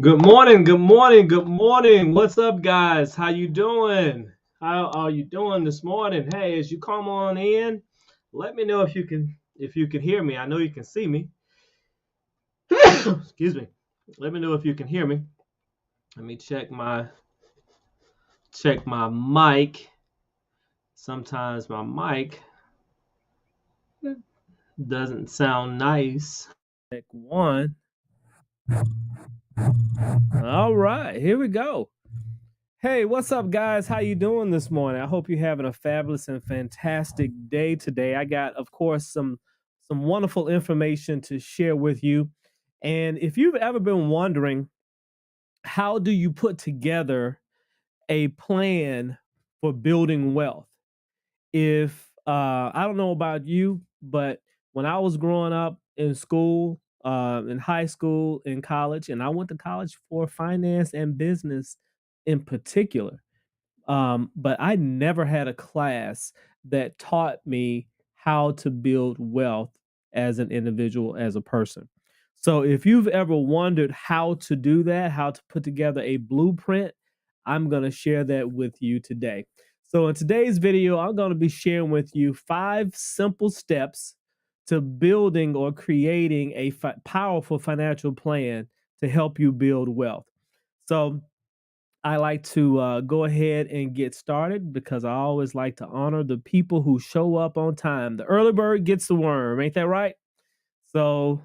Good morning, good morning, good morning. What's up, guys? How you doing? How are you doing this morning? Hey, as you come on in, let me know if you can hear me. I know you can see me. Excuse me. Let me know if you can hear me. Let me check my mic. Sometimes my mic doesn't sound nice. Check one. All right, here we go. Hey, what's up, guys? How you doing this morning? I hope you're having a fabulous and fantastic day today. I got, of course, some wonderful information to share with you. And if you've ever been wondering, how do you put together a plan for building wealth? If I don't know about you, but when I was growing up in school, in high school, in college, and I went to college for finance and business in particular, but I never had a class that taught me how to build wealth as an individual, as a person. So if you've ever wondered how to do that, how to put together a blueprint, I'm going to share that with you today. So in today's video, I'm going to be sharing with you 5 simple steps to building or creating a powerful financial plan to help you build wealth. So I like to go ahead and get started because I always like to honor the people who show up on time. The early bird gets the worm, ain't that right? So,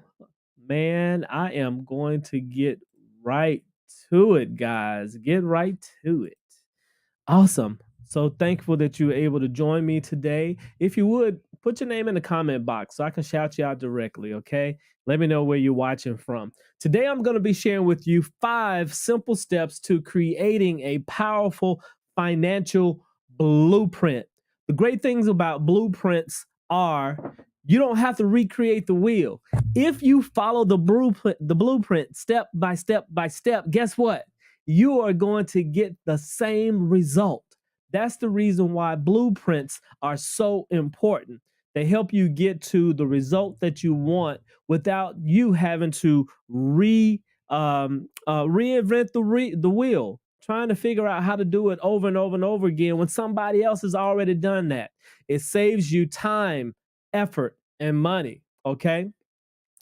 man, I am going to get right to it, guys. Get right to it. Awesome. So thankful that you were able to join me today. If you would, put your name in the comment box so I can shout you out directly, okay? Let me know where you're watching from. Today, I'm going to be sharing with you 5 simple steps to creating a powerful financial blueprint. The great things about blueprints are you don't have to recreate the wheel. If you follow the blueprint step by step by step, guess what? You are going to get the same result. That's the reason why blueprints are so important. They help you get to the result that you want without you having to reinvent the wheel, trying to figure out how to do it over and over and over again when somebody else has already done that. It saves you time, effort, and money. Okay.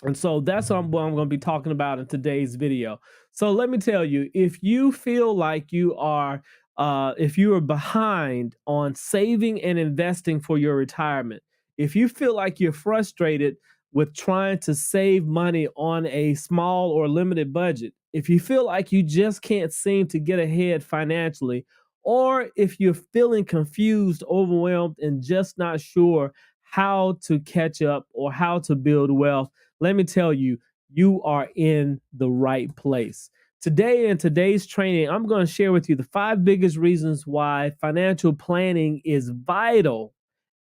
And so that's what I'm going to be talking about in today's video. So let me tell you, if you feel like if you are behind on saving and investing for your retirement, if you feel like you're frustrated with trying to save money on a small or limited budget, if you feel like you just can't seem to get ahead financially, or if you're feeling confused, overwhelmed, and just not sure how to catch up or how to build wealth, let me tell you, you are in the right place. Today, in today's training, I'm going to share with you the 5 biggest reasons why financial planning is vital,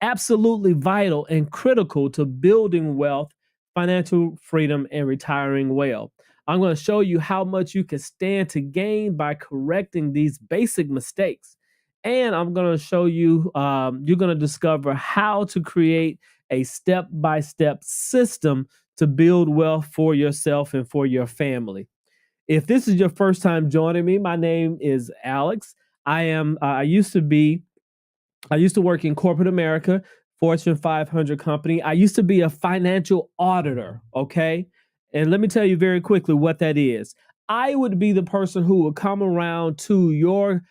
absolutely vital and critical to building wealth, financial freedom, and retiring well. I'm going to show you how much you can stand to gain by correcting these basic mistakes. And I'm going to show you, you're going to discover how to create a step-by-step system to build wealth for yourself and for your family. If this is your first time joining me, my name is Alex. I used to work in corporate America, Fortune 500 company. I used to be a financial auditor, okay? And let me tell you very quickly what that is. I would be the person who would come around to your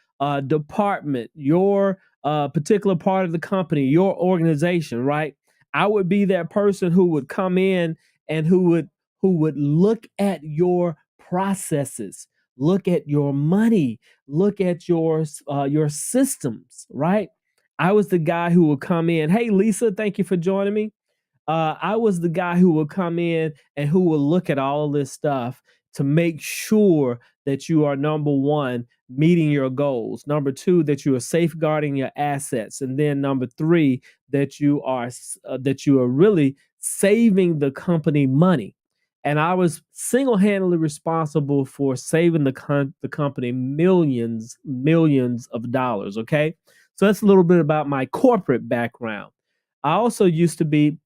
department, your particular part of the company, your organization, right? I would be that person who would come in and who would look at your processes, look at your money, look at your systems, right? I was the guy who would come in. Hey, Lisa, thank you for joining me. I was the guy who would come in and who would look at all of this stuff to make sure that you are, number one, meeting your goals. Number two, that you are safeguarding your assets, and then number three, that you are really saving the company money. And I was single-handedly responsible for saving the company millions of dollars. Okay, so that's a little bit about my corporate background. I also used to be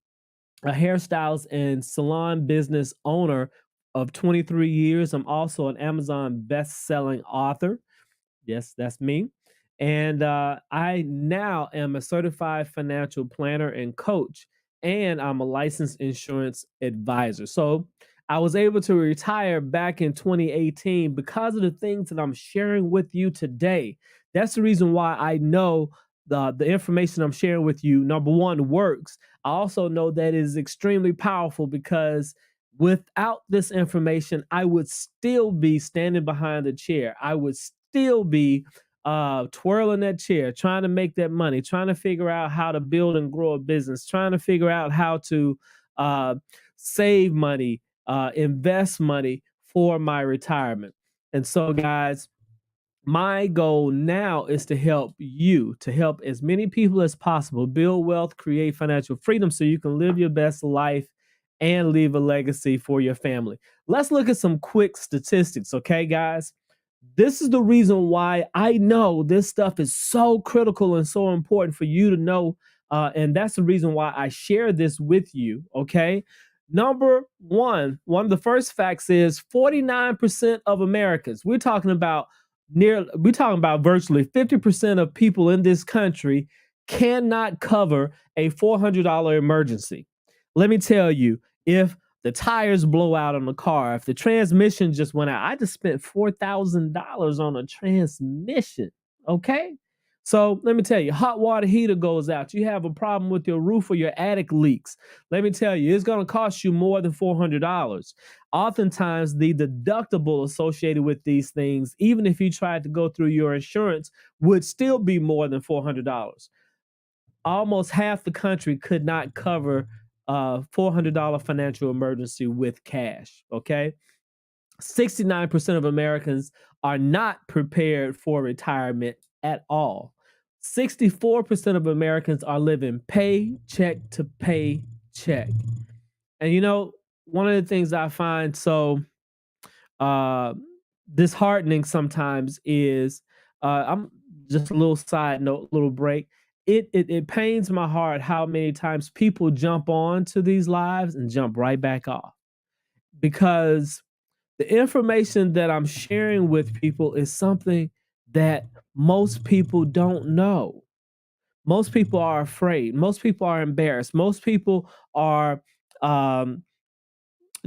a hairstylist and salon business owner of 23 years. I'm also an Amazon best-selling author. Yes, that's me. And I now am a certified financial planner and coach, and I'm a licensed insurance advisor. So I was able to retire back in 2018 because of the things that I'm sharing with you today. That's the reason why I know the information I'm sharing with you, number one, works. I also know that it is extremely powerful because without this information, I would still be standing behind the chair. I would still be twirling that chair, trying to make that money, trying to figure out how to build and grow a business, trying to figure out how to uh, save money, invest money for my retirement. And so, guys, my goal now is to help you, to help as many people as possible build wealth, create financial freedom so you can live your best life and leave a legacy for your family. Let's look at some quick statistics, okay, guys? This is the reason why I know this stuff is so critical and so important for you to know. And that's the reason why I share this with you, okay? Number one of the first facts is 49% of Americans, we're talking about virtually 50% of people in this country cannot cover a $400 emergency. Let me tell you, if the tires blow out on the car, if the transmission just went out, I just spent $4,000 on a transmission. Okay. So let me tell you, hot water heater goes out. You have a problem with your roof or your attic leaks. Let me tell you, it's going to cost you more than $400. Oftentimes, the deductible associated with these things, even if you tried to go through your insurance, would still be more than $400. Almost half the country could not cover a $400 financial emergency with cash. Okay. 69% of Americans are not prepared for retirement at all. 64% of Americans are living paycheck to paycheck. And one of the things I find so uh, disheartening sometimes is I'm just a little side note, little break. It pains my heart how many times people jump on to these lives and jump right back off because the information that I'm sharing with people is something that most people don't know. Most people are afraid. Most people are embarrassed. Most people are um,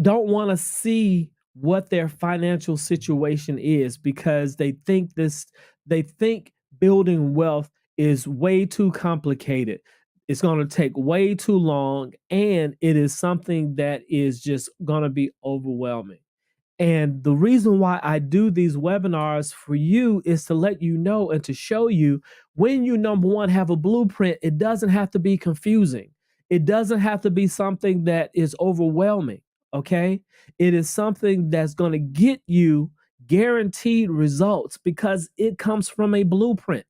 don't want to see what their financial situation is because they think building wealth is way too complicated. It's going to take way too long and it is something that is just going to be overwhelming. And the reason why I do these webinars for you is to let you know and to show you when you, number one, have a blueprint, it doesn't have to be confusing. It doesn't have to be something that is overwhelming. Okay. It is something that's going to get you guaranteed results because it comes from a blueprint.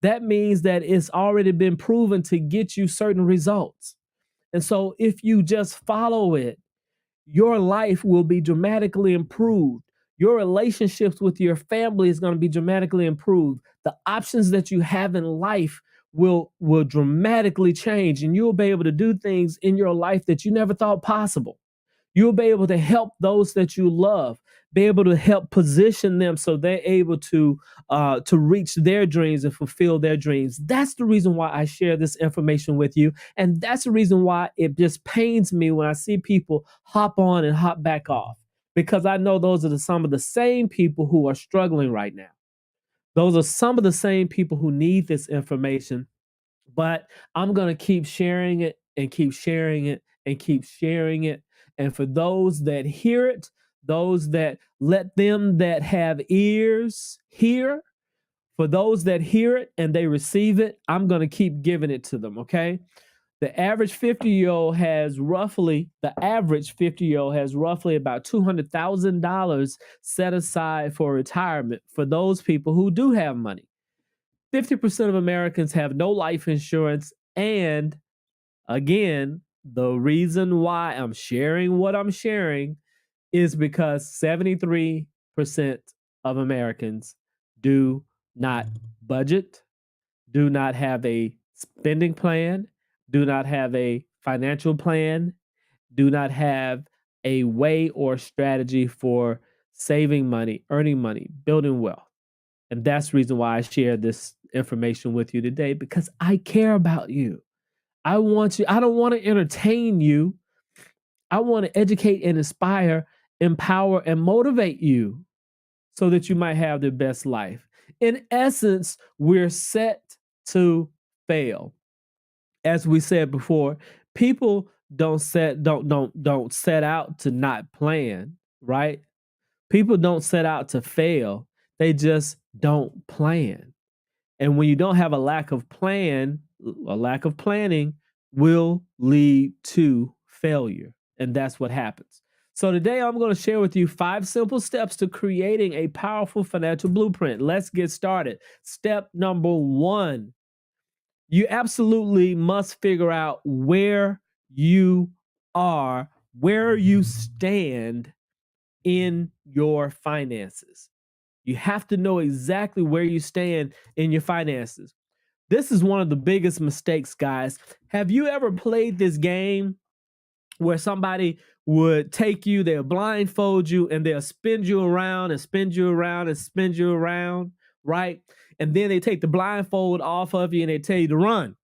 That means that it's already been proven to get you certain results. And so if you just follow it, your life will be dramatically improved. Your relationships with your family is going to be dramatically improved. The options that you have in life will dramatically change, and you'll be able to do things in your life that you never thought possible. You'll be able to help those that you love, be able to help position them so they're able to reach their dreams and fulfill their dreams. That's the reason why I share this information with you, and that's the reason why it just pains me when I see people hop on and hop back off because I know those are some of the same people who are struggling right now. Those are some of the same people who need this information, but I'm going to keep sharing it and keep sharing it and keep sharing it. And for those that hear it, those that let them that have ears hear, for those that hear it and they receive it, I'm going to keep giving it to them. Okay. The average 50-year-old has roughly about $200,000 set aside for retirement for those people who do have money. 50% of Americans have no life insurance. And again, the reason why I'm sharing what I'm sharing is because 73% of Americans do not budget, do not have a spending plan, do not have a financial plan, do not have a way or strategy for saving money, earning money, building wealth. And that's the reason why I share this information with you today, because I care about you. I don't want to entertain you. I want to educate and inspire, empower, and motivate you so that you might have the best life. In essence, we're set to fail. As we said before, people don't set out to not plan, right? People don't set out to fail. They just don't plan. And when you don't have a lack of planning will lead to failure. And that's what happens. So today I'm going to share with you 5 simple steps to creating a powerful financial blueprint. Let's get started. Step number 1, you absolutely must figure out where you are, where you stand in your finances. You have to know exactly where you stand in your finances. This is one of the biggest mistakes, guys. Have you ever played this game where somebody would take you, they'll blindfold you, and they'll spin you around and spin you around and spin you around, right? And then they take the blindfold off of you and they tell you to run,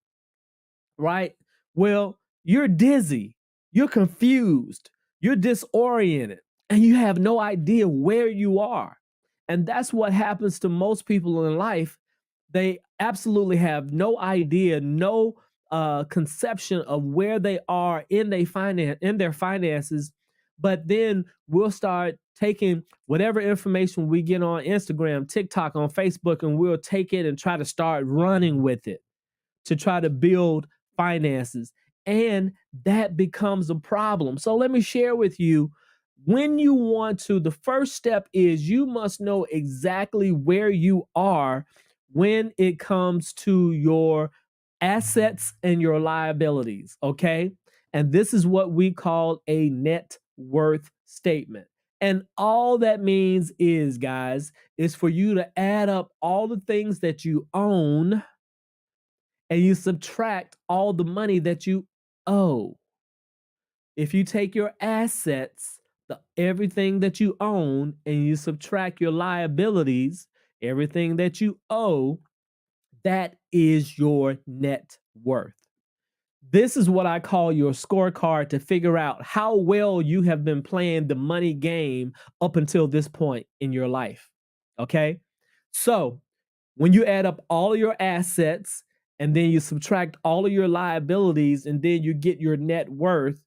right? Well, you're dizzy, you're confused, you're disoriented, and you have no idea where you are. And that's what happens to most people in life. They absolutely have no idea, no conception of where they are in their finances. But then we'll start taking whatever information we get on Instagram, TikTok, on Facebook, and we'll take it and try to start running with it to try to build finances. And that becomes a problem. So let me share with you, when you want to, the first step is you must know exactly where you are when it comes to your assets and your liabilities, okay? And this is what we call a net worth statement. And all that means is, guys, is for you to add up all the things that you own and you subtract all the money that you owe. If you take your assets, everything that you own, and you subtract your liabilities, everything that you owe, that is your net worth. This is what I call your scorecard to figure out how well you have been playing the money game up until this point in your life. Okay? So, when you add up all of your assets and then you subtract all of your liabilities and then you get your net worth,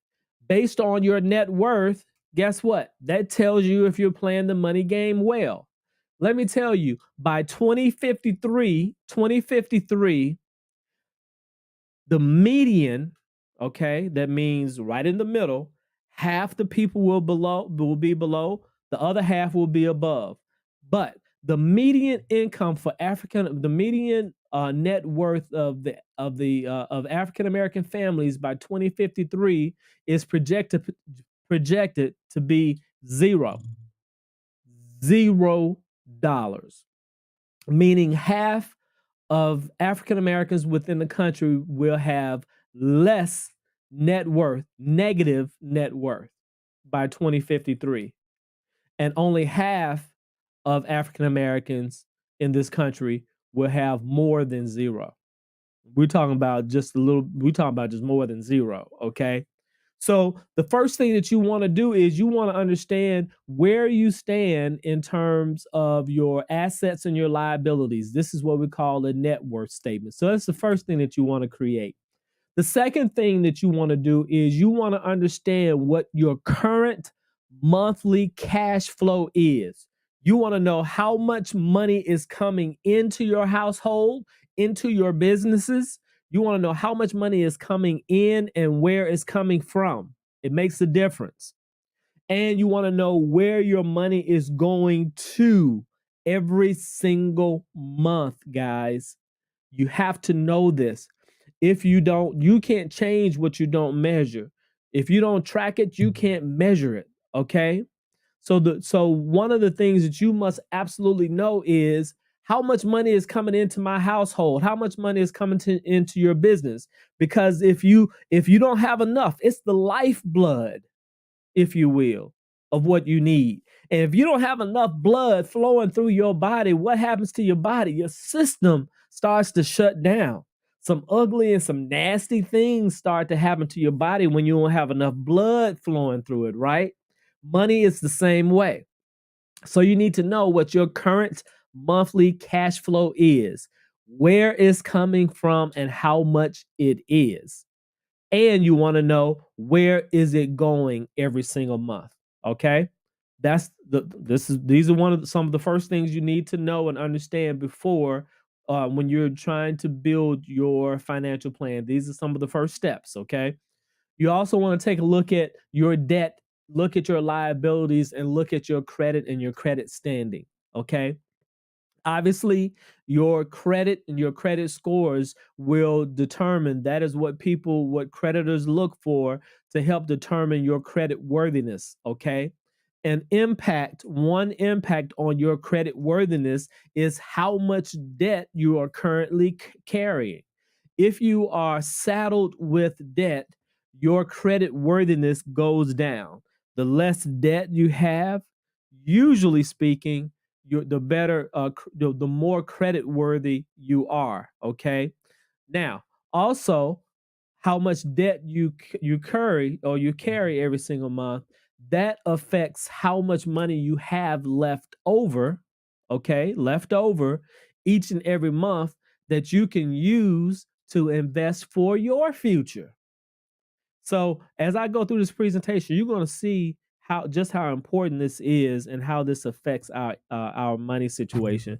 based on your net worth, guess what? That tells you if you're playing the money game well. Let me tell you, by 2053, the median, okay, that means right in the middle, half the people will be below, the other half will be above. But the median income for the median net worth of African American families by 2053 is projected to be $0, meaning half of African Americans within the country will have less net worth, negative net worth by 2053. And only half of African Americans in this country will have more than 0. We're talking about just more than 0, okay? So the first thing that you want to do is you want to understand where you stand in terms of your assets and your liabilities. This is what we call a net worth statement. So that's the first thing that you want to create. The second thing that you want to do is you want to understand what your current monthly cash flow is. You want to know how much money is coming into your household, into your businesses. You want to know how much money is coming in and where it's coming from. It makes a difference. And you want to know where your money is going to every single month, guys. You have to know this. If you don't, you can't change what you don't measure. If you don't track it, you can't measure it, okay? So one of the things that you must absolutely know is how much money is coming into my household, how much money is coming into your business. Because if you don't have enough, it's the lifeblood. if you will, of what you need. And if you don't have enough blood flowing through your body, what happens to your body? Your system starts to shut down. Some ugly and some nasty things start to happen to your body when you don't have enough blood flowing through it, right? Money is the same way. So you need to know what your current monthly cash flow is, where it's coming from, and how much it is. And you want to know where is it going every single month. Okay? These are some of the first things you need to know and understand before when you're trying to build your financial plan. These are some of the first steps, okay? You also want to take a look at your debt, look at your liabilities, and look at your credit and your credit standing. Okay. Obviously, your credit and your credit scores will determine that is what creditors look for to help determine your credit worthiness. Okay. One impact on your credit worthiness is how much debt you are currently carrying. If you are saddled with debt, your credit worthiness goes down. The less debt you have, usually speaking, the better, the more credit worthy you are. Okay. Now, also, how much debt you carry every single month, that affects how much money you have left over. Okay, left over each and every month that you can use to invest for your future. So as I go through this presentation, you're going to see how important this is and how this affects our money situation.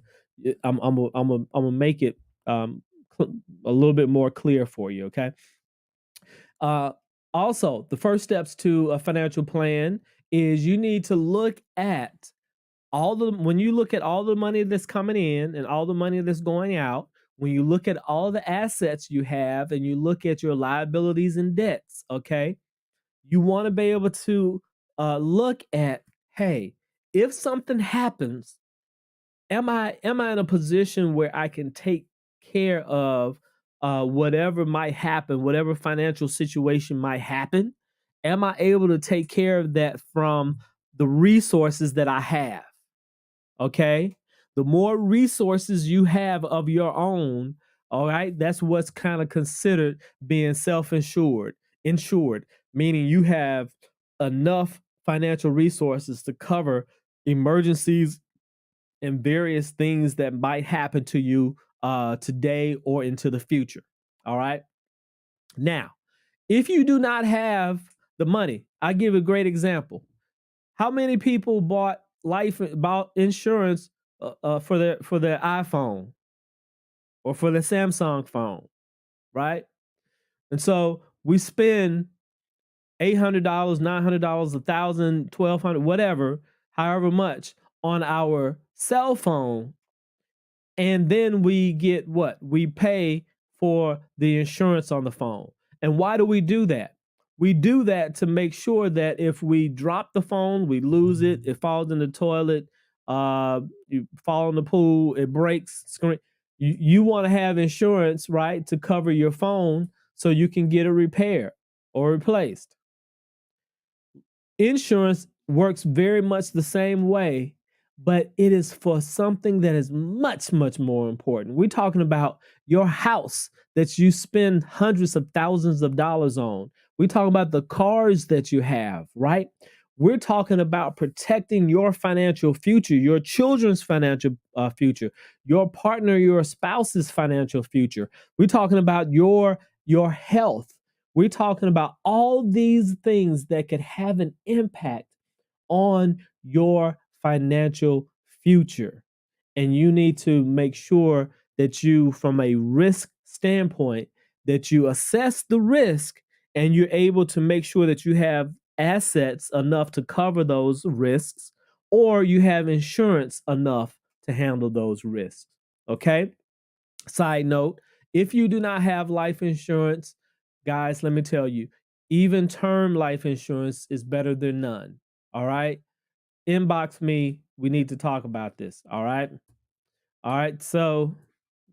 I'm gonna make it a little bit more clear for you. Okay. Uh, Also, the first steps to a financial plan is you need to look at when you look at all the money that's coming in and all the money that's going out, when you look at all the assets you have and you look at your liabilities and debts, okay, you want to be able to look at, hey, if something happens, am I in a position where I can take care of whatever might happen, whatever financial situation might happen? Am I able to take care of that from the resources that I have? Okay. The more resources you have of your own, all right, that's what's kind of considered being insured, meaning you have enough financial resources to cover emergencies and various things that might happen to you today or into the future. All right. Now, if you do not have the money, I give a great example. How many people bought insurance for their iPhone or for their Samsung phone, right? And so we spend $800, $900, $1,000, $1,200, whatever, however much on our cell phone, and then we get what? We pay for the insurance on the phone. And why do we do that? We do that to make sure that if we drop the phone, we lose it, it falls in the toilet, you fall in the pool, it breaks, screen. You want to have insurance, right, to cover your phone so you can get it repaired or replaced. Insurance works very much the same way, but it is for something that is much, much more important. We're talking about your house that you spend hundreds of thousands of dollars on. We're talking about the cars that you have, right? We're talking about protecting your financial future, your children's financial future, your partner, your spouse's financial future. We're talking about your health. We're talking about all these things that could have an impact on your financial future. And you need to make sure that you, from a risk standpoint, that you assess the risk and you're able to make sure that you have assets enough to cover those risks, or you have insurance enough to handle those risks. Okay. Side note, if you do not have life insurance, guys, let me tell you, even term life insurance is better than none. All right. Inbox me. We need to talk about this. All right. All right. So,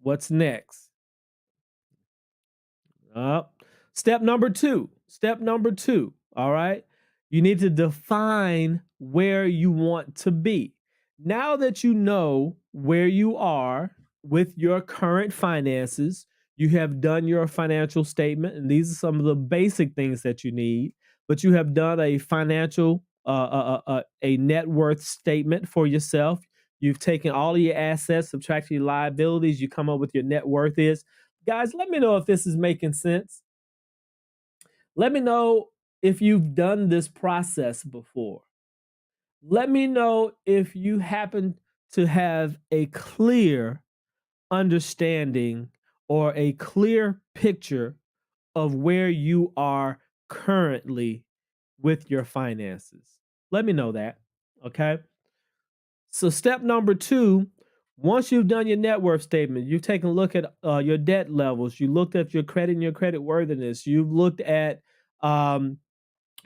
what's next? Step number two. Step number two. All right. You need to define where you want to be. Now that you know where you are with your current finances, you have done your financial statement, and these are some of the basic things that you need, but you have done a financial, a net worth statement for yourself. You've taken all of your assets, subtracted your liabilities, you come up with your net worth is. Guys, let me know if this is making sense. Let me know if you've done this process before. Let me know if you happen to have a clear understanding or a clear picture of where you are currently with your finances. Let me know that. Okay. So, step number 2, once you've done your net worth statement, you've taken a look at your debt levels, you looked at your credit and your credit worthiness, you've looked at um,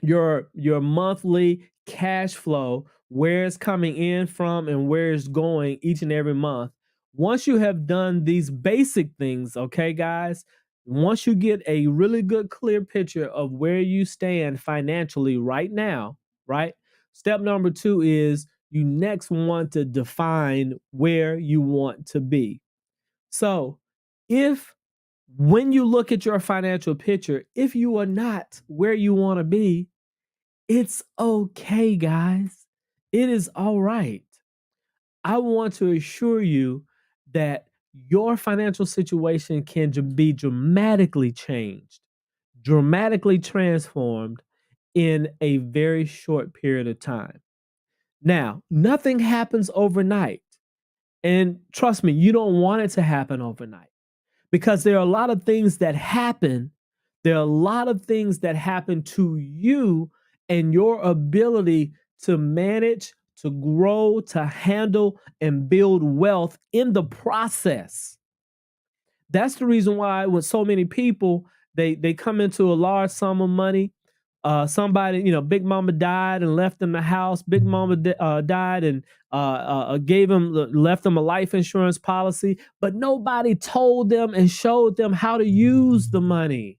your monthly cash flow, where it's coming in from and where it's going each and every month. Once you have done these basic things, okay, guys, once you get a really good clear picture of where you stand financially right now, right? Step number 2 is you next want to define where you want to be. So, if when you look at your financial picture, if you are not where you want to be, it's okay, guys. It is all right. I want to assure you that your financial situation can be dramatically changed, dramatically transformed in a very short period of time. Now, nothing happens overnight. And trust me, you don't want it to happen overnight because there are a lot of things that happen. There are a lot of things that happen to you and your ability to manage, to grow, to handle, and build wealth in the process. That's the reason why with so many people, they come into a large sum of money. Somebody, Big Mama died and left them the house. Big Mama died and left them a life insurance policy, but nobody told them and showed them how to use the money.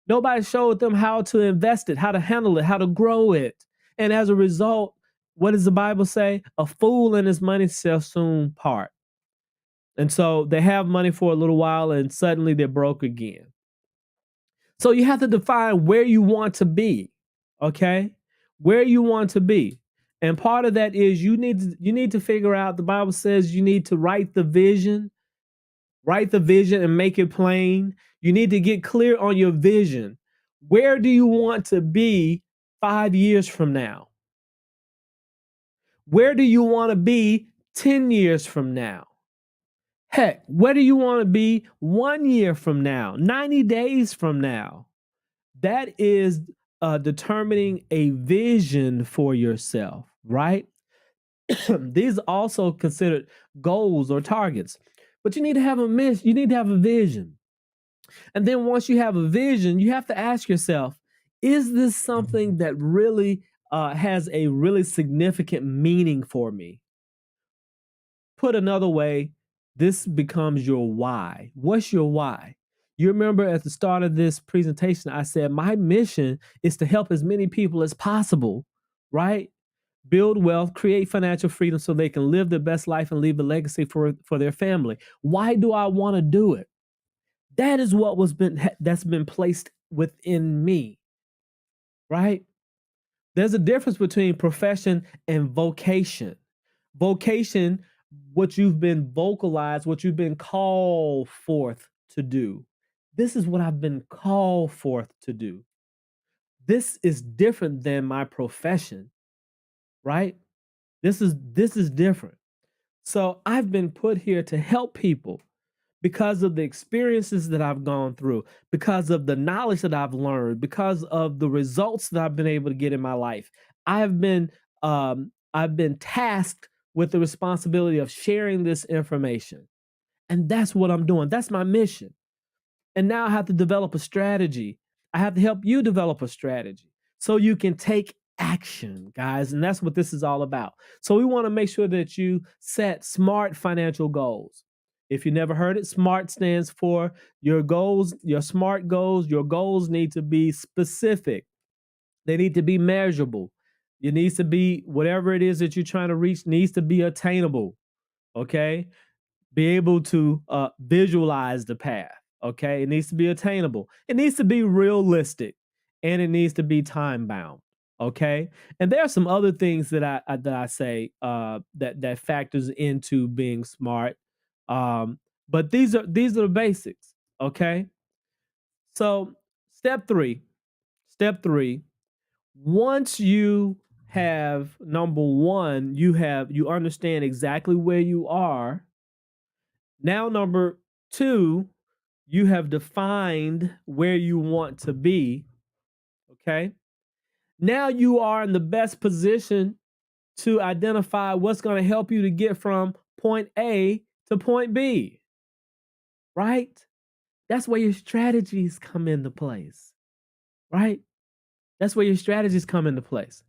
Nobody showed them how to invest it, how to handle it, how to grow it. And as a result, what does the Bible say? A fool and his money shall soon part. And so they have money for a little while and suddenly they're broke again. So you have to define where you want to be, okay? Where you want to be. And part of that is you need to figure out, the Bible says you need to write the vision and make it plain. You need to get clear on your vision. Where do you want to be 5 years from now? Where do you want to be 10 years from now? Heck, where do you want to be 1 year from now, 90 days from now? That is determining a vision for yourself, right? These are also considered goals or targets. But you need to have a mission, you need to have a vision. And then once you have a vision, you have to ask yourself, is this something that really has a really significant meaning for me? Put another way, this becomes your why. What's your why? You remember at the start of this presentation, I said my mission is to help as many people as possible, right? Build wealth, create financial freedom so they can live their best life and leave a legacy for their family. Why do I want to do it? That is what that's been placed within me, right? There's a difference between profession and vocation. Vocation, what you've been vocalized, what you've been called forth to do. This is what I've been called forth to do. This is different than my profession, right? This is different. So I've been put here to help people because of the experiences that I've gone through, because of the knowledge that I've learned, because of the results that I've been able to get in my life. I've been tasked with the responsibility of sharing this information. And that's what I'm doing. That's my mission. And now I have to develop a strategy. I have to help you develop a strategy so you can take action, guys. And that's what this is all about. So we want to make sure that you set SMART financial goals. If you never heard it, SMART stands for your goals, your SMART goals. Your goals need to be specific, They need to be measurable. It needs to be whatever it is that you're trying to reach needs to be attainable. Okay. Be able to visualize the path. Okay. It needs to be attainable. It needs to be realistic, and it needs to be time bound. Okay. And there are some other things that I say that factors into being smart. But these are the basics. Okay. So step three. Step three. Once you have number one, you understand exactly where you are. Now, number two, you have defined where you want to be. Okay. Now you are in the best position to identify what's going to help you to get from point A to point B. Right? That's where your strategies come into place. Right? That's where your strategies come into place.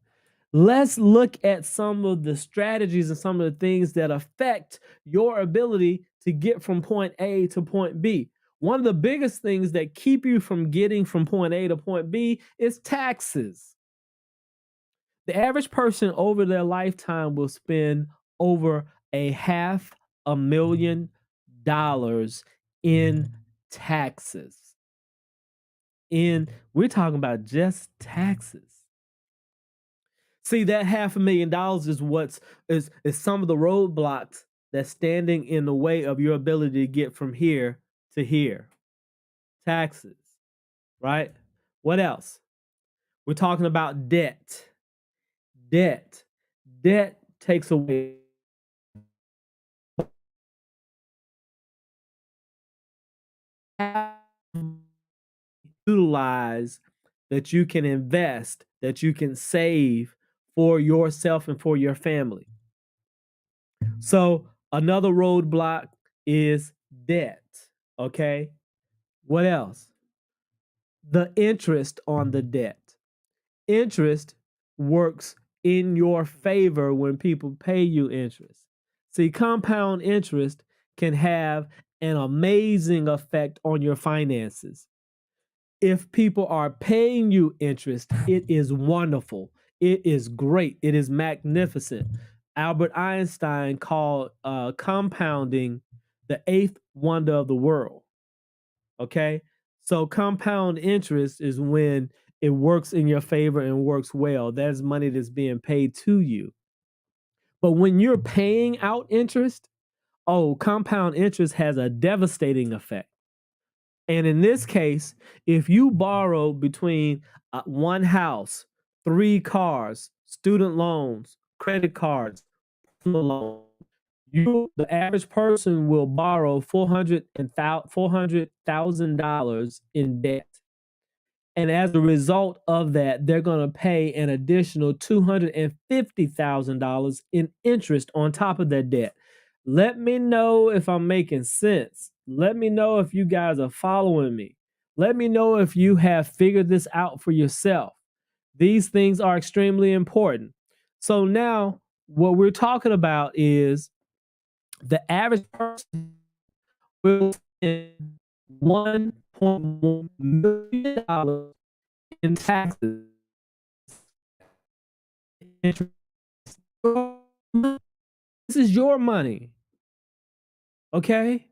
Let's look at some of the strategies and some of the things that affect your ability to get from point A to point B. One of the biggest things that keep you from getting from point A to point B is taxes. The average person over their lifetime will spend over $500,000 in taxes. We're talking about just taxes. See, that $500,000 is some of the roadblocks that's standing in the way of your ability to get from here to here. Taxes, right? What else? We're talking about debt. Debt takes away utilize that you can invest, that you can save for yourself and for your family. So another roadblock is debt. Okay. What else? The interest on the debt. Interest works in your favor when people pay you interest. See, compound interest can have an amazing effect on your finances. If people are paying you interest, it is wonderful. It is great. It is magnificent. Albert Einstein called compounding the eighth wonder of the world. Okay. So compound interest is when it works in your favor and works well. That's money that's being paid to you. But when you're paying out interest, compound interest has a devastating effect. And in this case, if you borrow between one house, 3 cars, student loans, credit cards, personal loans, the average person will borrow $400,000 in debt. And as a result of that, they're going to pay an additional $250,000 in interest on top of that debt. Let me know if I'm making sense. Let me know if you guys are following me. Let me know if you have figured this out for yourself. These things are extremely important. So now what we're talking about is the average person will spend $1.1 million in taxes. This is your money. Okay?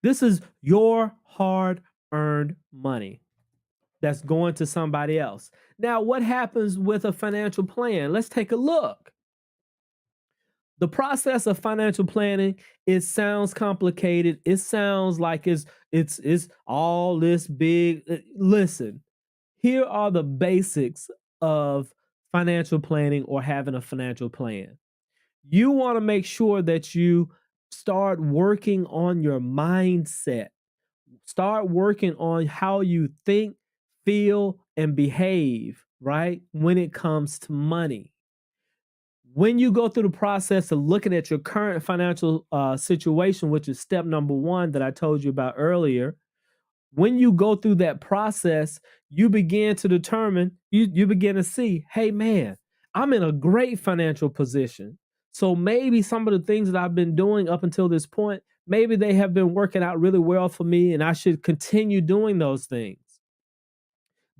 This is your hard-earned money that's going to somebody else. Now, what happens with a financial plan? Let's take a look. The process of financial planning, it sounds complicated. It sounds like it's all this big. Listen, here are the basics of financial planning or having a financial plan. You want to make sure that you start working on your mindset. Start working on how you think, feel, and behave, right? When it comes to money. When you go through the process of looking at your current financial situation, which is step number 1 that I told you about earlier, when you go through that process, you begin to determine, you begin to see, hey man, I'm in a great financial position. So maybe some of the things that I've been doing up until this point, maybe they have been working out really well for me and I should continue doing those things.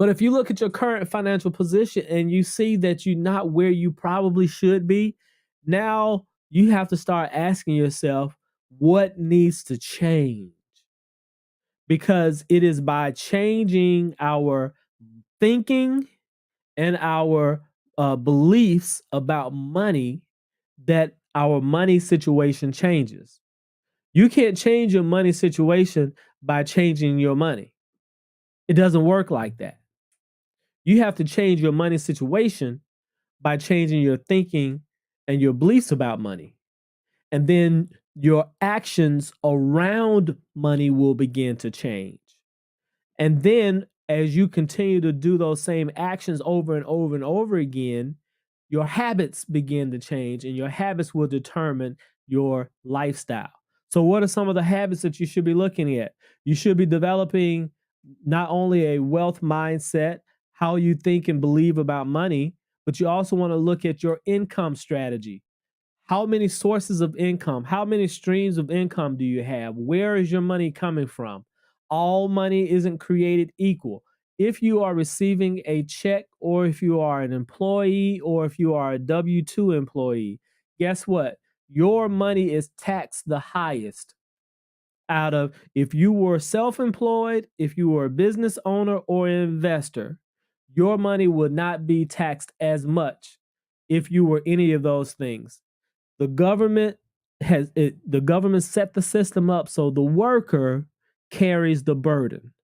But if you look at your current financial position and you see that you're not where you probably should be, now you have to start asking yourself what needs to change. Because it is by changing our thinking and our beliefs about money that our money situation changes. You can't change your money situation by changing your money. It doesn't work like that. You have to change your money situation by changing your thinking and your beliefs about money. And then your actions around money will begin to change. And then as you continue to do those same actions over and over and over again, your habits begin to change and your habits will determine your lifestyle. So, what are some of the habits that you should be looking at? You should be developing not only a wealth mindset, how you think and believe about money, but you also want to look at your income strategy. How many sources of income? How many streams of income do you have? Where is your money coming from? All money isn't created equal. If you are receiving a check, or if you are an employee, or if you are a W 2 employee, guess what? Your money is taxed the highest out of if you were self employed, if you were a business owner or an investor, your money would not be taxed as much if you were any of those things. The government the government set the system up so the worker carries the burden.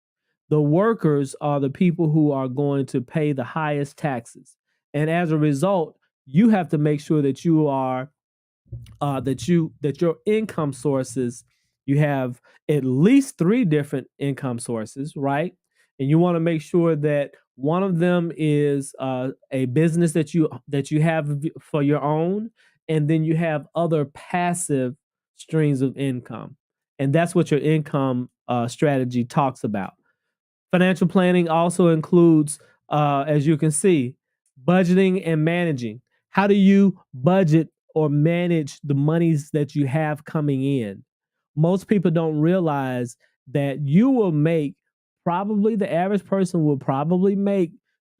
The workers are the people who are going to pay the highest taxes. And as a result, you have to make sure that you are that your income sources, you have at least 3 different income sources, right? And you want to make sure that one of them is a business that you have for your own, and then you have other passive streams of income, and that's what your income strategy talks about. Financial planning also includes, as you can see, budgeting and managing. How do you budget or manage the monies that you have coming in? Most people don't realize that you will make, probably the average person will probably make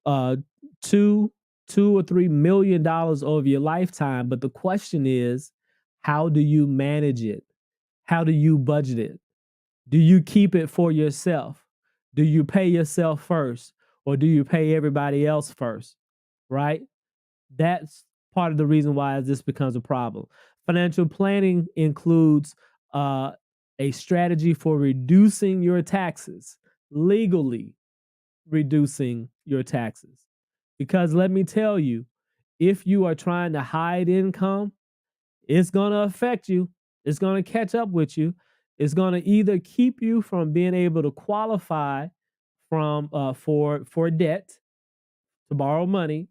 uh, two, $2 or $3 million over your lifetime. But the question is, how do you manage it? How do you budget it? Do you keep it for yourself? Do you pay yourself first, or do you pay everybody else first? Right? That's part of the reason why this becomes a problem. Financial planning includes a strategy for reducing your taxes, legally reducing your taxes. Because let me tell you, if you are trying to hide income, it's going to affect you. It's going to catch up with you. It's going to either keep you from being able to qualify for debt, to borrow money.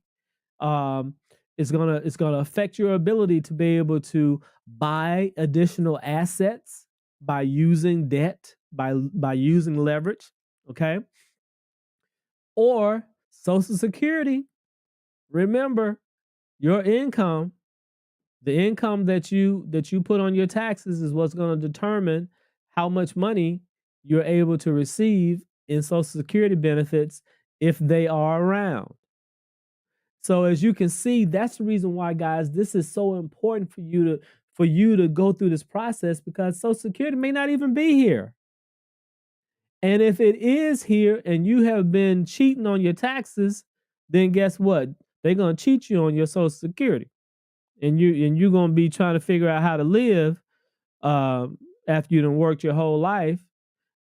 Um, it's gonna affect your ability to be able to buy additional assets by using debt, by using leverage. Okay, or Social Security. Remember, your income, the income that you put on your taxes is what's going to determine how much money you're able to receive in Social Security benefits if they are around. So as you can see, that's the reason why, guys, this is so important for you to go through this process, because Social Security may not even be here. And if it is here and you have been cheating on your taxes, then guess what? They're gonna cheat you on your Social Security, and you're gonna be trying to figure out how to live after you done worked your whole life,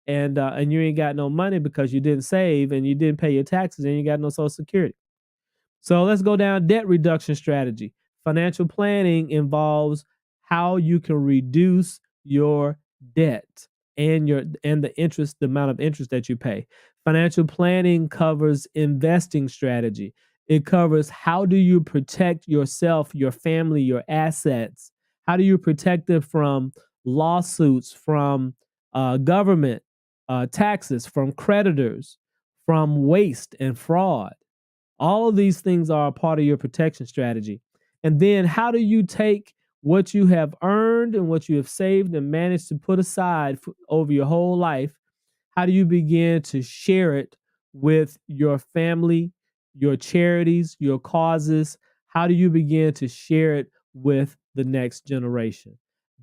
and you ain't got no money because you didn't save and you didn't pay your taxes and you got no Social Security. So let's go down debt reduction strategy. Financial planning involves how you can reduce your debt and the amount of interest that you pay. Financial planning covers investing strategy. It covers how do you protect yourself, your family, your assets. How do you protect them from lawsuits, from government, taxes, from creditors, from waste and fraud? All of these things are a part of your protection strategy. And then how do you take what you have earned and what you have saved and managed to put aside over your whole life? How do you begin to share it with your family, your charities, your causes? How do you begin to share it with the next generation?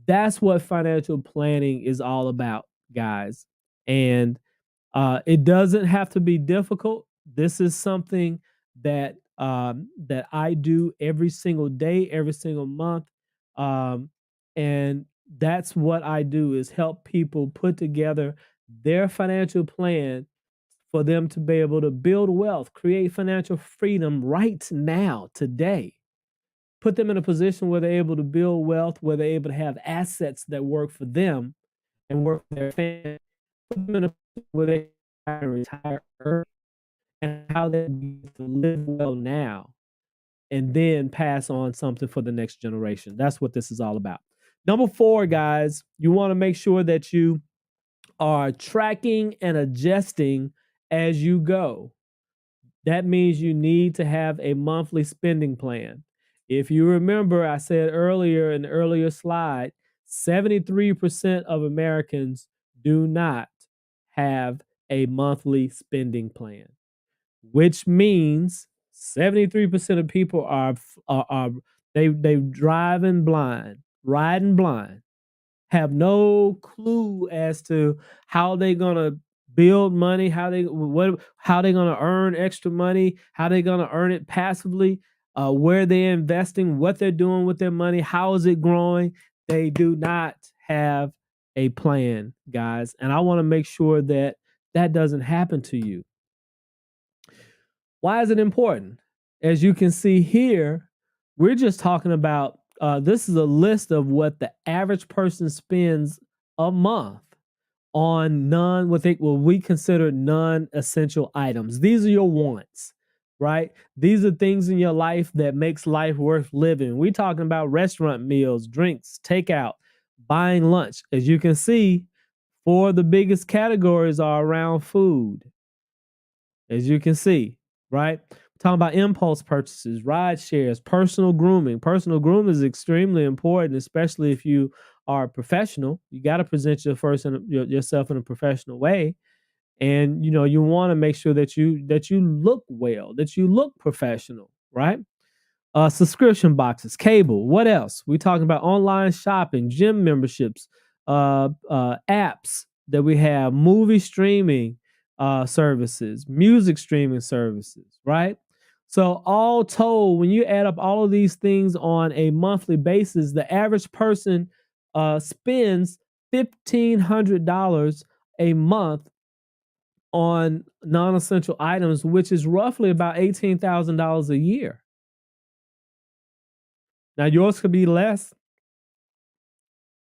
That's what financial planning is all about, guys. And it doesn't have to be difficult. This is something that I do every single day, every single month, and that's what I do is help people put together their financial plan for them to be able to build wealth, create financial freedom right now, today. Put them in a position where they're able to build wealth, where they're able to have assets that work for them and work for their family. Put them in a position where they can retire early and how they begin to live well now and then pass on something for the next generation. That's what this is all about. Number 4, guys, you want to make sure that you are tracking and adjusting as you go. That means you need to have a monthly spending plan. If you remember, I said earlier in the earlier slide, 73% of Americans do not have a monthly spending plan, which means 73% of people are they driving blind, riding blind, have no clue as to how they gonna build money, how they gonna earn extra money, how they gonna earn it passively, where they're investing, what they're doing with their money, how is it growing. They do not have a plan, guys, and I want to make sure that that doesn't happen to you. Why is it important? As you can see here, we're just talking about this is a list of what the average person spends a month on what we consider non-essential items. These are your wants, right? These are things in your life that makes life worth living. We're talking about restaurant meals, drinks, takeout, buying lunch. As you can see, 4 of the biggest categories are around food. As you can see, right? We're talking about impulse purchases, ride shares, personal grooming. Personal grooming is extremely important, especially if you are a professional. You got to present yourself in a professional way, and you want to make sure that you look well, that you look professional, right? Subscription boxes, cable. What else? We're talking about online shopping, gym memberships, apps that we have, movie streaming services, music streaming services, right? So all told, when you add up all of these things on a monthly basis, the average person spends $1,500 a month on non-essential items, which is roughly about $18,000 a year. Now, yours could be less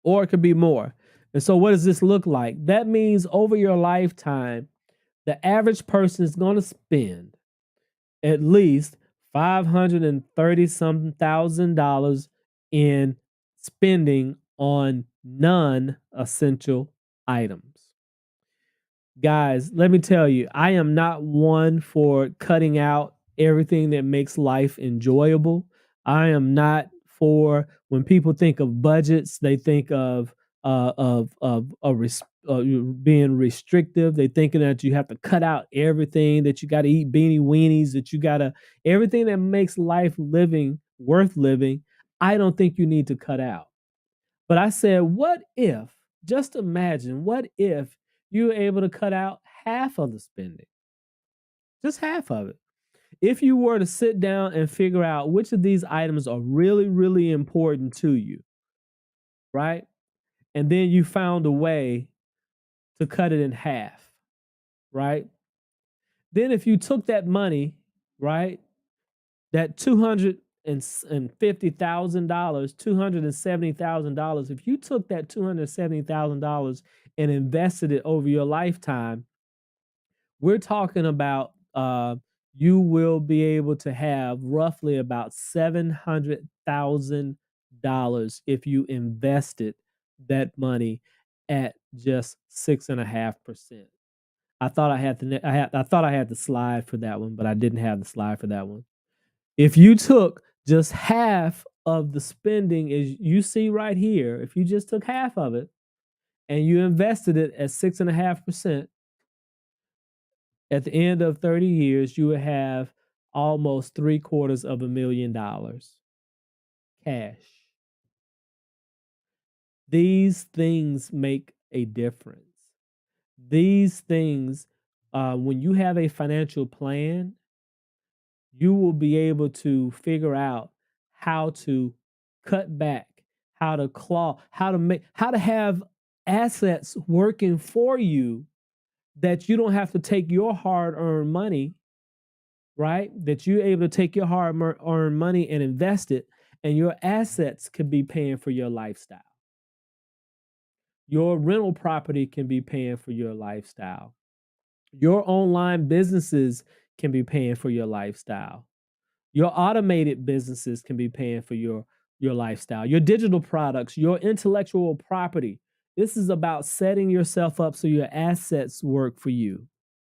or it could be more. And so, what does this look like? That means over your lifetime, the average person is going to spend at least $530 something thousand in spending on non-essential items. Guys, let me tell you, I am not one for cutting out everything that makes life enjoyable. I am not for when people think of budgets, they think of being restrictive. They thinking that you have to cut out everything, that you got to eat beanie weenies, that you got to everything that makes life living worth living. I don't think you need to cut out. But I said, what if? Just imagine, what if you were able to cut out half of the spending? Just half of it. If you were to sit down and figure out which of these items are really, really important to you, right? And then you found a way to cut it in half, right? Then if you took that money, right, that $250,000, $270,000, if you took that $270,000 and invested it over your lifetime, we're talking about you will be able to have roughly about $700,000 if you invested that money at just 6.5%. I thought I had the slide for that one, but I didn't have the slide for that one. If you took just half of the spending, as you see right here, if you just took half of it and you invested it at 6.5%, At the end of 30 years, you will have almost $750,000 cash. These things make a difference. These things, when you have a financial plan, you will be able to figure out how to cut back, how to claw, how to have assets working for you that you don't have to take your hard-earned money, right? That you're able to take your hard-earned money and invest it, and your assets could be paying for your lifestyle. Your rental property can be paying for your lifestyle. Your online businesses can be paying for your lifestyle. Your automated businesses can be paying for your lifestyle. Your digital products, your intellectual property. This is about setting yourself up so your assets work for you.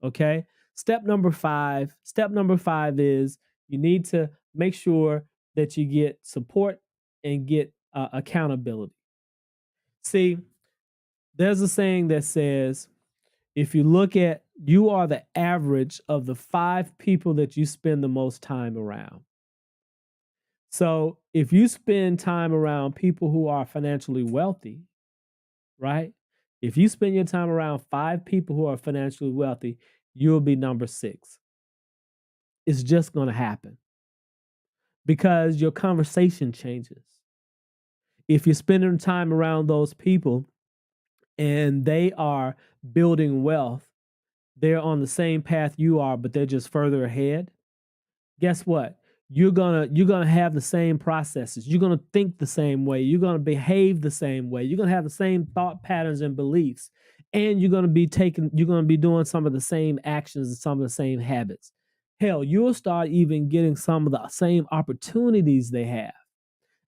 Okay? Step number 5. Step number 5 is you need to make sure that you get support and get accountability. See, there's a saying that says, if you look at, you are the average of the 5 people that you spend the most time around. So if you spend time around people who are financially wealthy, right? If you spend your time around 5 people who are financially wealthy, you'll be number 6. It's just going to happen because your conversation changes. If you're spending time around those people and they are building wealth, they're on the same path you are, but they're just further ahead. Guess what? You're gonna have the same processes. You're gonna think the same way. You're gonna behave the same way. You're gonna have the same thought patterns and beliefs, and you're gonna be doing some of the same actions and some of the same habits. Hell, you'll start even getting some of the same opportunities they have.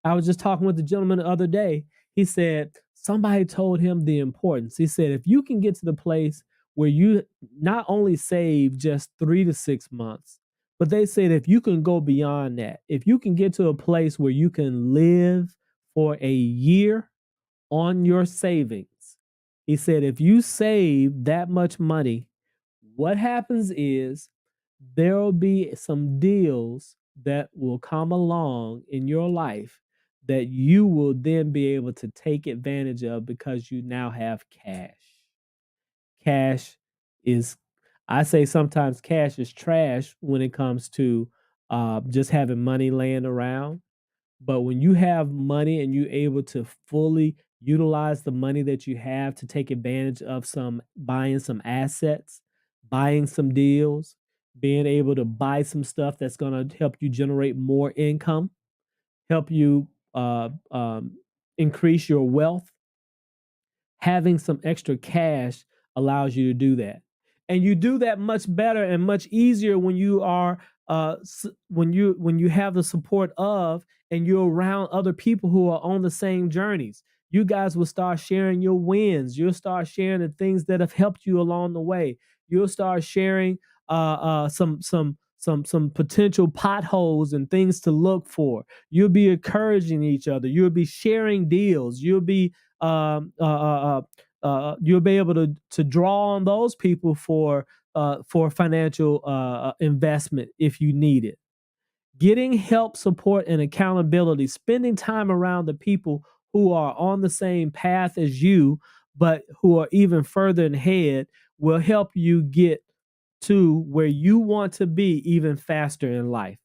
I was just talking with the gentleman the other day. He said somebody told him the importance. He said, if you can get to the place where you not only save just 3 to 6 months, but they said if you can go beyond that, if you can get to a place where you can live for a year on your savings, he said, if you save that much money, what happens is there will be some deals that will come along in your life that you will then be able to take advantage of because you now have cash. Cash is, I say sometimes cash is trash when it comes to just having money laying around. But when you have money and you're able to fully utilize the money that you have to take advantage of buying some assets, buying some deals, being able to buy some stuff that's going to help you generate more income, help you increase your wealth, having some extra cash allows you to do that. And you do that much better and much easier when you are when you have the support of and you're around other people who are on the same journeys. You guys will start sharing your wins. You'll start sharing the things that have helped you along the way. You'll start sharing some potential potholes and things to look for. You'll be encouraging each other. You'll be sharing deals. You'll be you'll be able to draw on those people for financial investment if you need it. Getting help, support, and accountability, spending time around the people who are on the same path as you, but who are even further ahead, will help you get to where you want to be even faster in life.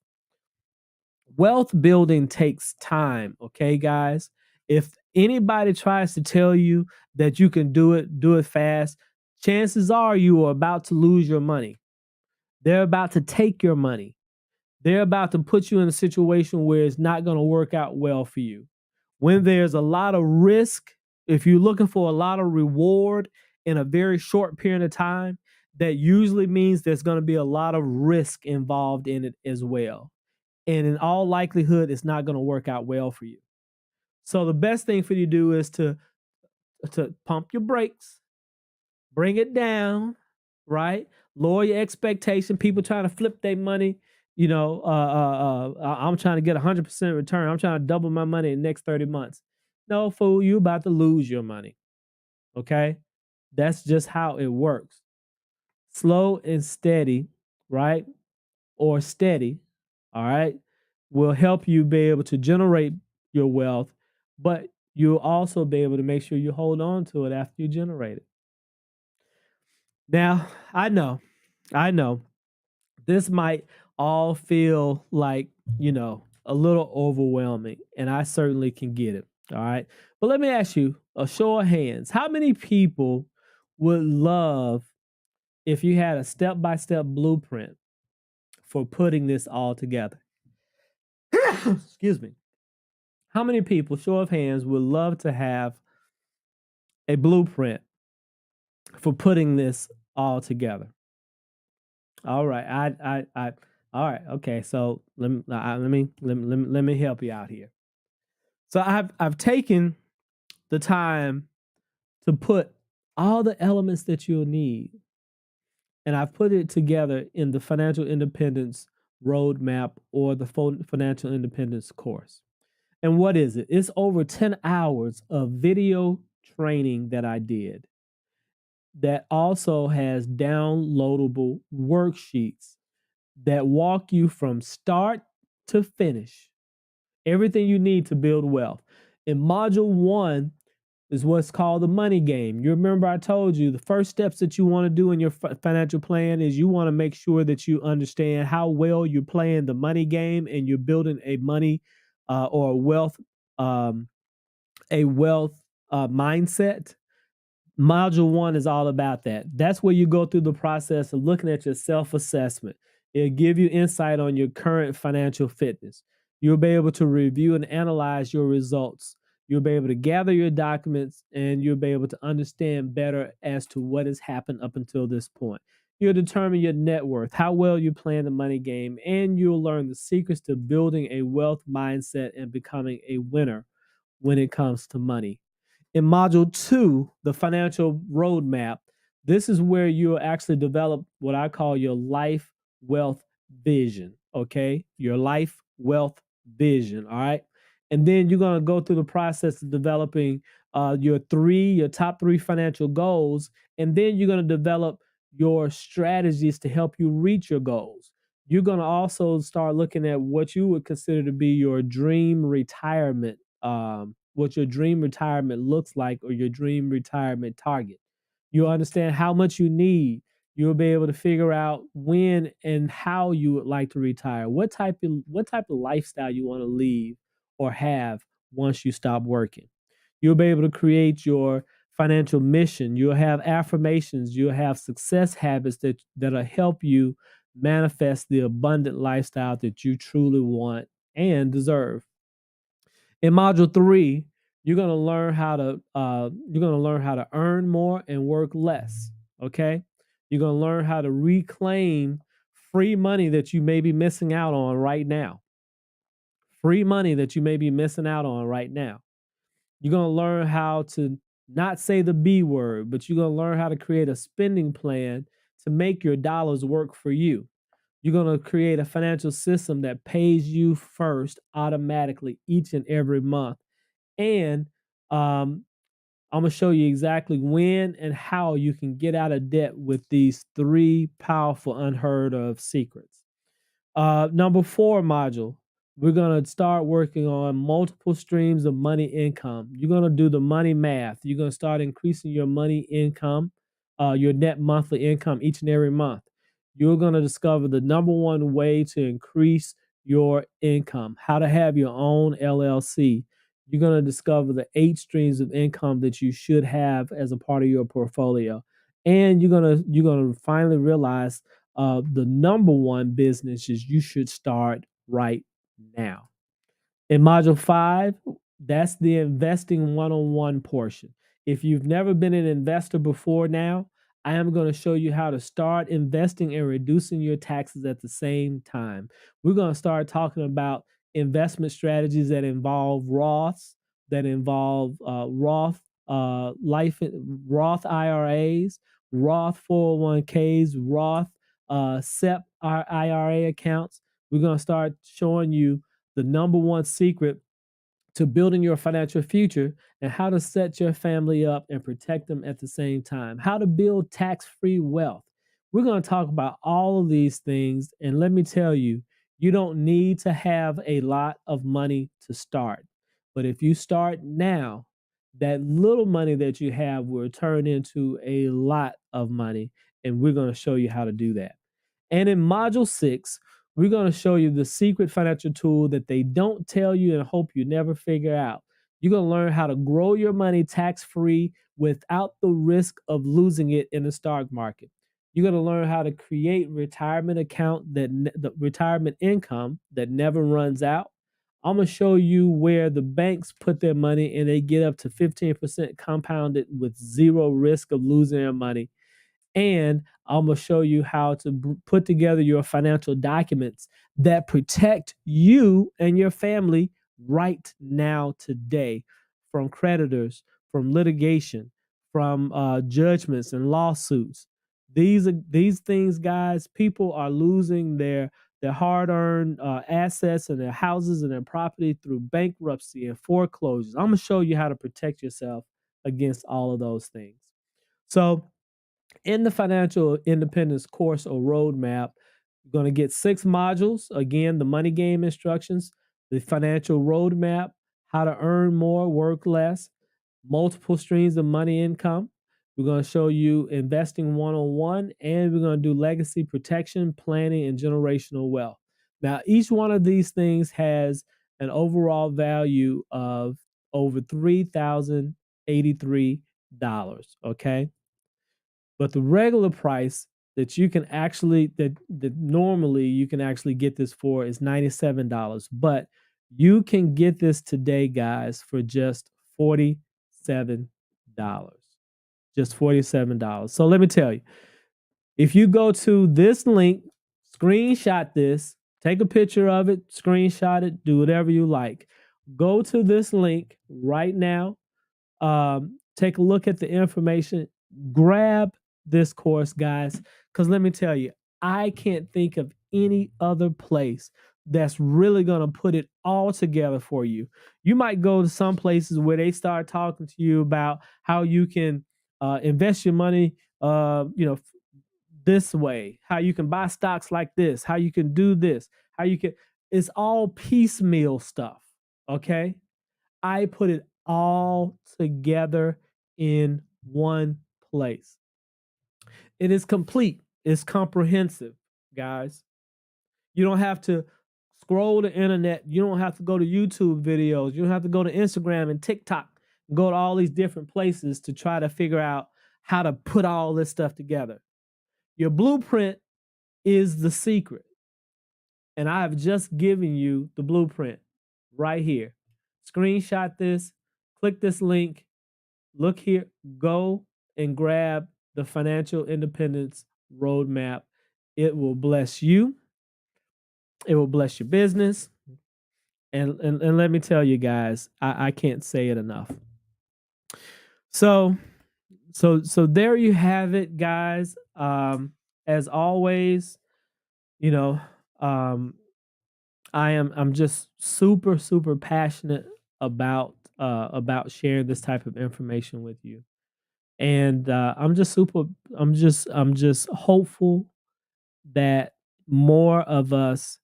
Wealth building takes time, okay, guys? If anybody tries to tell you that you can do it fast, chances are you are about to lose your money. They're about to take your money. They're about to put you in a situation where it's not going to work out well for you. When there's a lot of risk, if you're looking for a lot of reward in a very short period of time, that usually means there's going to be a lot of risk involved in it as well. And in all likelihood, it's not going to work out well for you. So the best thing for you to do is to pump your brakes, bring it down, right? Lower your expectation. People trying to flip their money. You know, I'm trying to get 100% return. I'm trying to double my money in the next 30 months. No, fool, you about to lose your money. Okay? That's just how it works. Slow and steady, right? Or steady, all right, will help you be able to generate your wealth, but you'll also be able to make sure you hold on to it after you generate it. Now, I know this might all feel like, a little overwhelming, and I certainly can get it. All right. But let me ask you a show of hands. How many people would love if you had a step by step blueprint for putting this all together? Excuse me. How many people, show of hands, would love to have a blueprint for putting this all together? All right. all right. Okay. So let me help you out here. So I've taken the time to put all the elements that you'll need, and I've put it together in the Financial Independence Roadmap or the Financial Independence course. And what is it? It's over 10 hours of video training that I did that also has downloadable worksheets that walk you from start to finish. Everything you need to build wealth. In module 1 is what's called the money game. You remember I told you the first steps that you want to do in your financial plan is you want to make sure that you understand how well you're playing the money game and you're building a money or um, a wealth mindset. Module 1 is all about that. That's where you go through the process of looking at your self-assessment. It'll give you insight on your current financial fitness. You'll be able to review and analyze your results. You'll be able to gather your documents, and you'll be able to understand better as to what has happened up until this point. You'll determine your net worth, how well you plan the money game, and you'll learn the secrets to building a wealth mindset and becoming a winner when it comes to money. In module 2, the financial roadmap, this is where you'll actually develop what I call your life wealth vision. Okay. Your life wealth vision. All right. And then you're going to go through the process of developing your top three financial goals. And then you're going to develop your strategies to help you reach your goals. You're going to also start looking at what you would consider to be your dream retirement, what your dream retirement looks like, or your dream retirement target. You'll understand how much you need. You'll be able to figure out when and how you would like to retire. What type of lifestyle you want to leave or have once you stop working. You'll be able to create your financial mission. You'll have affirmations. You'll have success habits that'll help you manifest the abundant lifestyle that you truly want and deserve. In module 3, you're going to learn how to earn more and work less. Okay, you're going to learn how to reclaim free money that you may be missing out on right now. Free money that you may be missing out on right now. You're going to learn how to not say the B word, but you're going to learn how to create a spending plan to make your dollars work for you. You're going to create a financial system that pays you first automatically each and every month. And I'm going to show you exactly when and how you can get out of debt with these 3 powerful, unheard of secrets. Number 4 module, we're going to start working on multiple streams of money income. You're going to do the money math. You're going to start increasing your money income, your net monthly income each and every month. You're going to discover the number one way to increase your income, how to have your own LLC. You're going to discover the 8 streams of income that you should have as a part of your portfolio. And you're going to finally realize the number one business is you should start right now. In module 5, that's the investing one-on-one portion. If you've never been an investor before now, I am going to show you how to start investing and reducing your taxes at the same time. We're going to start talking about investment strategies that involve Roths, that involve Roth IRAs, Roth 401ks, Roth SEP IRA accounts. We're going to start showing you the number one secret to building your financial future and how to set your family up and protect them at the same time. How to build tax-free wealth. We're going to talk about all of these things. And let me tell you, you don't need to have a lot of money to start. But if you start now, that little money that you have will turn into a lot of money. And we're going to show you how to do that. And in module 6, we're going to show you the secret financial tool that they don't tell you and hope you never figure out. You're going to learn how to grow your money tax free without the risk of losing it in the stock market. You're going to learn how to create retirement account the retirement income that never runs out. I'm going to show you where the banks put their money and they get up to 15% compounded with zero risk of losing their money. And I'm going to show you how to put together your financial documents that protect you and your family right now, today, from creditors, from litigation, from judgments and lawsuits. These things, guys. People are losing their hard-earned assets and their houses and their property through bankruptcy and foreclosures. I'm gonna show you how to protect yourself against all of those things. So in the financial independence course or roadmap, you're going to get 6 modules. Again, the money game instructions, the financial roadmap, how to earn more, work less, multiple streams of money income. We're going to show you investing 101, and we're going to do legacy protection, planning, and generational wealth. Now, each one of these things has an overall value of over $3,083. Okay. But the regular price that you can actually that normally you can actually get this for is $97. But you can get this today, guys, for just $47. Just $47. So let me tell you, if you go to this link, screenshot this, take a picture of it, screenshot it, do whatever you like. Go to this link right now. Take a look at the information, grab this course, guys, because let me tell you, I can't think of any other place that's really going to put it all together for you. You might go to some places where they start talking to you about how you can invest your money, this way, how you can buy stocks like this, how you can do this, how you can, it's all piecemeal stuff. Okay. I put it all together in one place. It is complete, it's comprehensive, guys. You don't have to scroll the internet, you don't have to go to YouTube videos, you don't have to go to Instagram and TikTok, and go to all these different places to try to figure out how to put all this stuff together. Your blueprint is the secret. And I have just given you the blueprint right here. Screenshot this, click this link, look here, go and grab the financial independence roadmap. It will bless you. It will bless your business. And let me tell you guys, I can't say it enough. So there you have it, guys. As always, you know, I'm just super passionate about sharing this type of information with you. And I'm just hopeful that more of us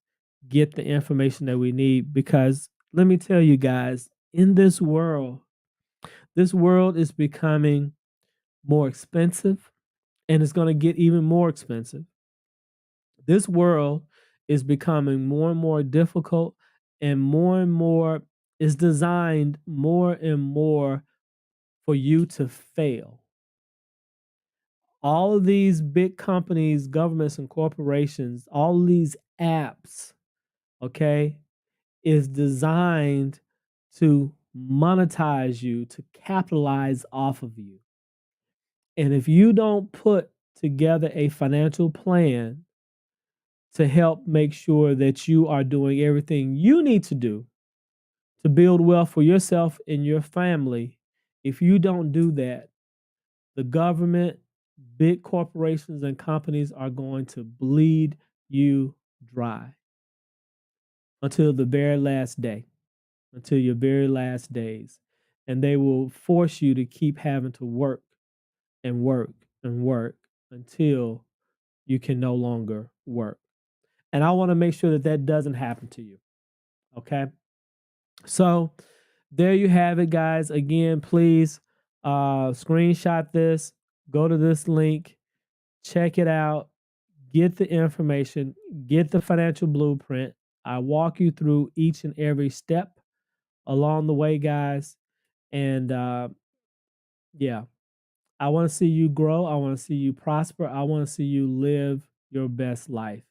get the information that we need, because let me tell you guys, in this world is becoming more expensive, and it's going to get even more expensive. This world is becoming more and more difficult, and more is designed more and more for you to fail. All of these big companies, governments, and corporations, all of these apps, okay, is designed to monetize you, to capitalize off of you. And if you don't put together a financial plan to help make sure that you are doing everything you need to do to build wealth for yourself and your family, if you don't do that, the government, big corporations, and companies are going to bleed you dry until the very last day, until your very last days. And they will force you to keep having to work and work and work until you can no longer work. And I want to make sure that that doesn't happen to you. Okay. So there you have it, guys. Again, please screenshot this, go to this link, check it out, get the information, get the financial blueprint. I walk you through each and every step along the way, guys. And yeah, I want to see you grow. I want to see you prosper. I want to see you live your best life.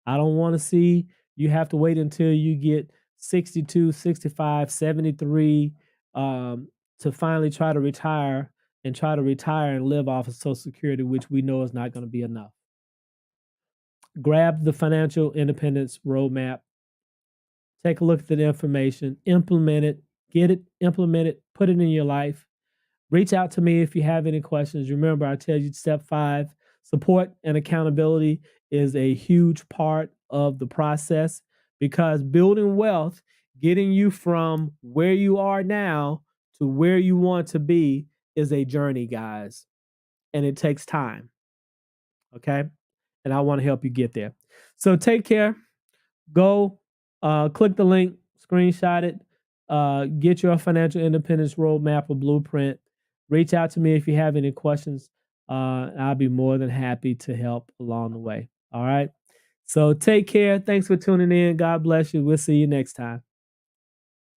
I don't want to see you have to wait until you get 62, 65, 73 to finally try to retire and live off of Social Security, which we know is not going to be enough. Grab the financial independence roadmap. Take a look at the information, implement it, get it implemented, put it in your life. Reach out to me if you have any questions. Remember, I tell you step 5, support and accountability is a huge part of the process, because building wealth, getting you from where you are now to where you want to be, is a journey, guys. And it takes time. Okay? And I want to help you get there. So take care. Go click the link, screenshot it, get your financial independence roadmap or blueprint. Reach out to me if you have any questions. I'll be more than happy to help along the way. All right. So take care. Thanks for tuning in. God bless you. We'll see you next time.